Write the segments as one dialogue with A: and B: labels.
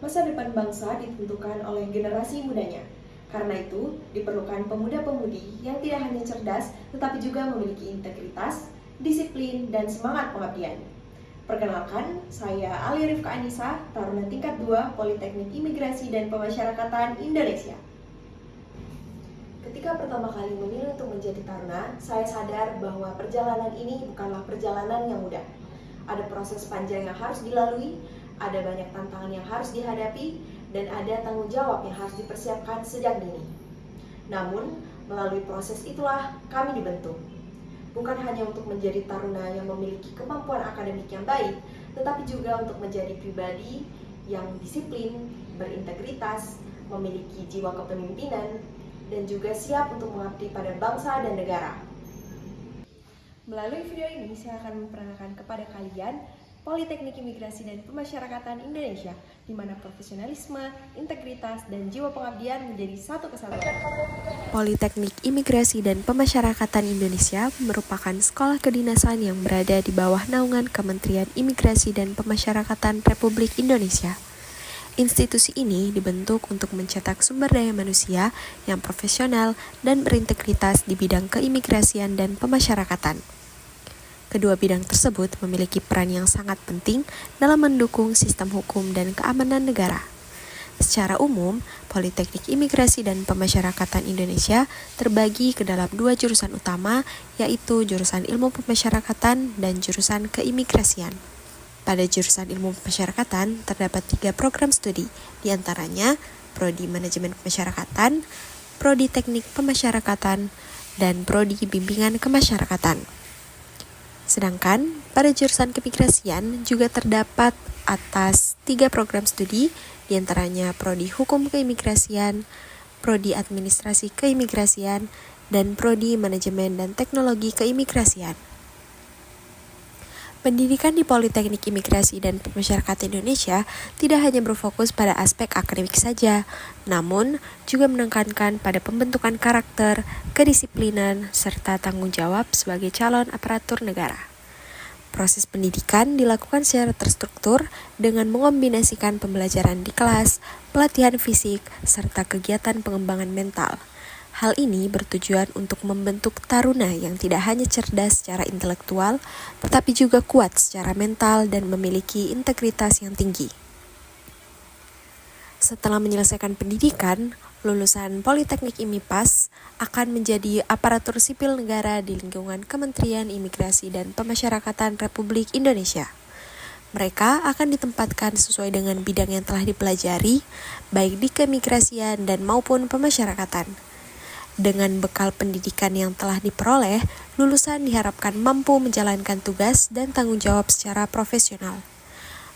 A: Masa depan bangsa ditentukan oleh generasi mudanya. Karena itu, diperlukan pemuda-pemudi yang tidak hanya cerdas, tetapi juga memiliki integritas, disiplin, dan semangat pengabdian. Perkenalkan, saya Ali Rifka Anissa, Taruna Tingkat 2 Politeknik Imigrasi dan Pemasyarakatan Indonesia. Ketika pertama kali memilih untuk menjadi taruna, saya sadar bahwa perjalanan ini bukanlah perjalanan yang mudah. Ada proses panjang yang harus dilalui, ada banyak tantangan yang harus dihadapi, dan ada tanggung jawab yang harus dipersiapkan sejak dini. Namun, melalui proses itulah kami dibentuk. Bukan hanya untuk menjadi taruna yang memiliki kemampuan akademik yang baik, tetapi juga untuk menjadi pribadi yang disiplin, berintegritas, memiliki jiwa kepemimpinan, dan juga siap untuk mengabdi pada bangsa dan negara. Melalui video ini, saya akan memperkenalkan kepada kalian Politeknik Imigrasi dan Pemasyarakatan Indonesia, di mana profesionalisme, integritas, dan jiwa pengabdian menjadi satu kesatuan.
B: Politeknik Imigrasi dan Pemasyarakatan Indonesia merupakan sekolah kedinasan yang berada di bawah naungan Kementerian Imigrasi dan Pemasyarakatan Republik Indonesia. Institusi ini dibentuk untuk mencetak sumber daya manusia yang profesional dan berintegritas di bidang keimigrasian dan pemasyarakatan. Kedua bidang tersebut memiliki peran yang sangat penting dalam mendukung sistem hukum dan keamanan negara. Secara umum, Politeknik Imigrasi dan Pemasyarakatan Indonesia terbagi ke dalam dua jurusan utama, yaitu jurusan Ilmu Pemasyarakatan dan jurusan Keimigrasian. Pada jurusan Ilmu Pemasyarakatan terdapat 3 program studi, diantaranya Prodi Manajemen Pemasyarakatan, Prodi Teknik Pemasyarakatan, dan Prodi Bimbingan Kemasyarakatan. Sedangkan pada jurusan Keimigrasian juga terdapat atas 3 program studi, diantaranya Prodi Hukum Keimigrasian, Prodi Administrasi Keimigrasian, dan Prodi Manajemen dan Teknologi Keimigrasian. Pendidikan di Politeknik Imigrasi dan Pemasyarakatan Indonesia tidak hanya berfokus pada aspek akademik saja, namun juga menekankan pada pembentukan karakter, kedisiplinan, serta tanggung jawab sebagai calon aparatur negara. Proses pendidikan dilakukan secara terstruktur dengan mengombinasikan pembelajaran di kelas, pelatihan fisik, serta kegiatan pengembangan mental. Hal ini bertujuan untuk membentuk taruna yang tidak hanya cerdas secara intelektual, tetapi juga kuat secara mental dan memiliki integritas yang tinggi. Setelah menyelesaikan pendidikan, lulusan Politeknik IMIPAS akan menjadi aparatur sipil negara di lingkungan Kementerian Imigrasi dan Pemasyarakatan Republik Indonesia. Mereka akan ditempatkan sesuai dengan bidang yang telah dipelajari, baik di keimigrasian dan maupun pemasyarakatan. Dengan bekal pendidikan yang telah diperoleh, lulusan diharapkan mampu menjalankan tugas dan tanggung jawab secara profesional.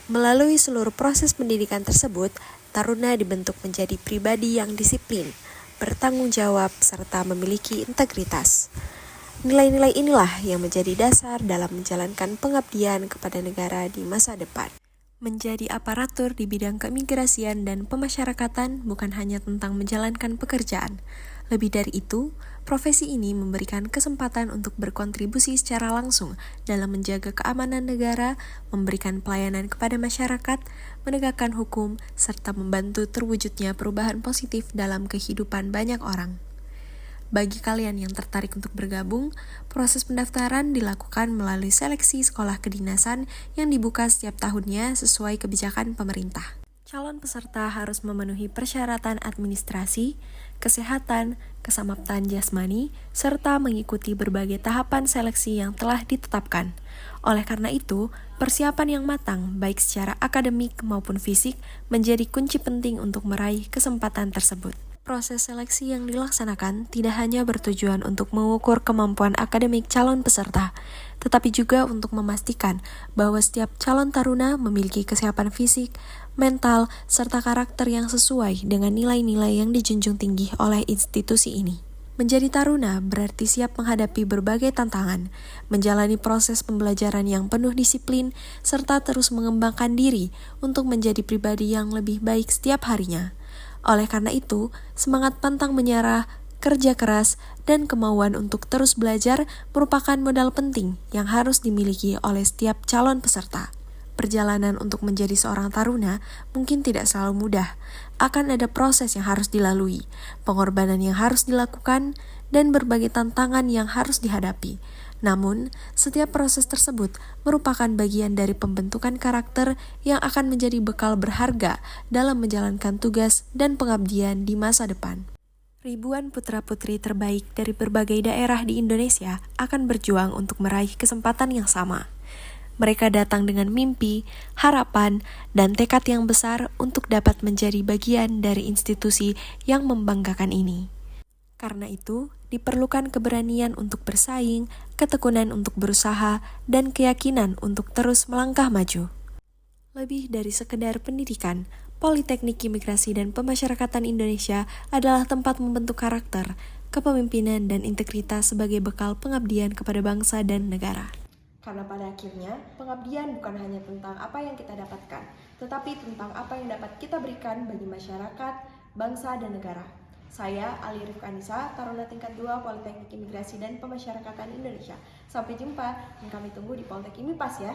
B: Melalui seluruh proses pendidikan tersebut, taruna dibentuk menjadi pribadi yang disiplin, bertanggung jawab, serta memiliki integritas. Nilai-nilai inilah yang menjadi dasar dalam menjalankan pengabdian kepada negara di masa depan. Menjadi aparatur di bidang keimigrasian dan pemasyarakatan bukan hanya tentang menjalankan pekerjaan. Lebih dari itu, profesi ini memberikan kesempatan untuk berkontribusi secara langsung dalam menjaga keamanan negara, memberikan pelayanan kepada masyarakat, menegakkan hukum, serta membantu terwujudnya perubahan positif dalam kehidupan banyak orang. Bagi kalian yang tertarik untuk bergabung, proses pendaftaran dilakukan melalui seleksi sekolah kedinasan yang dibuka setiap tahunnya sesuai kebijakan pemerintah. Calon peserta harus memenuhi persyaratan administrasi, kesehatan, keselamatan jasmani, serta mengikuti berbagai tahapan seleksi yang telah ditetapkan. Oleh karena itu, persiapan yang matang, baik secara akademik maupun fisik, menjadi kunci penting untuk meraih kesempatan tersebut. Proses seleksi yang dilaksanakan tidak hanya bertujuan untuk mengukur kemampuan akademik calon peserta, tetapi juga untuk memastikan bahwa setiap calon taruna memiliki kesiapan fisik, mental, serta karakter yang sesuai dengan nilai-nilai yang dijunjung tinggi oleh institusi ini. Menjadi taruna berarti siap menghadapi berbagai tantangan, menjalani proses pembelajaran yang penuh disiplin, serta terus mengembangkan diri untuk menjadi pribadi yang lebih baik setiap harinya. Oleh karena itu, semangat pantang menyerah, kerja keras, dan kemauan untuk terus belajar merupakan modal penting yang harus dimiliki oleh setiap calon peserta. perjalanan untuk menjadi seorang taruna mungkin tidak selalu mudah. Akan ada proses yang harus dilalui, pengorbanan yang harus dilakukan, dan berbagai tantangan yang harus dihadapi. Namun, setiap proses tersebut merupakan bagian dari pembentukan karakter yang akan menjadi bekal berharga dalam menjalankan tugas dan pengabdian di masa depan. Ribuan putra-putri terbaik dari berbagai daerah di Indonesia akan berjuang untuk meraih kesempatan yang sama. Mereka datang dengan mimpi, harapan, dan tekad yang besar untuk dapat menjadi bagian dari institusi yang membanggakan ini. Karena itu, diperlukan keberanian untuk bersaing, ketekunan untuk berusaha, dan keyakinan untuk terus melangkah maju. Lebih dari sekedar pendidikan, Politeknik Imigrasi dan Pemasyarakatan Indonesia adalah tempat membentuk karakter, kepemimpinan, dan integritas sebagai bekal pengabdian kepada bangsa dan negara.
A: Karena pada akhirnya, pengabdian bukan hanya tentang apa yang kita dapatkan, tetapi tentang apa yang dapat kita berikan bagi masyarakat, bangsa, dan negara. Saya, Ali Rifkanisa, Taruna Tingkat 2 Politeknik Imigrasi dan Pemasyarakatan Indonesia. Sampai jumpa, dan kami tunggu di Politeknik IMIPAS ya.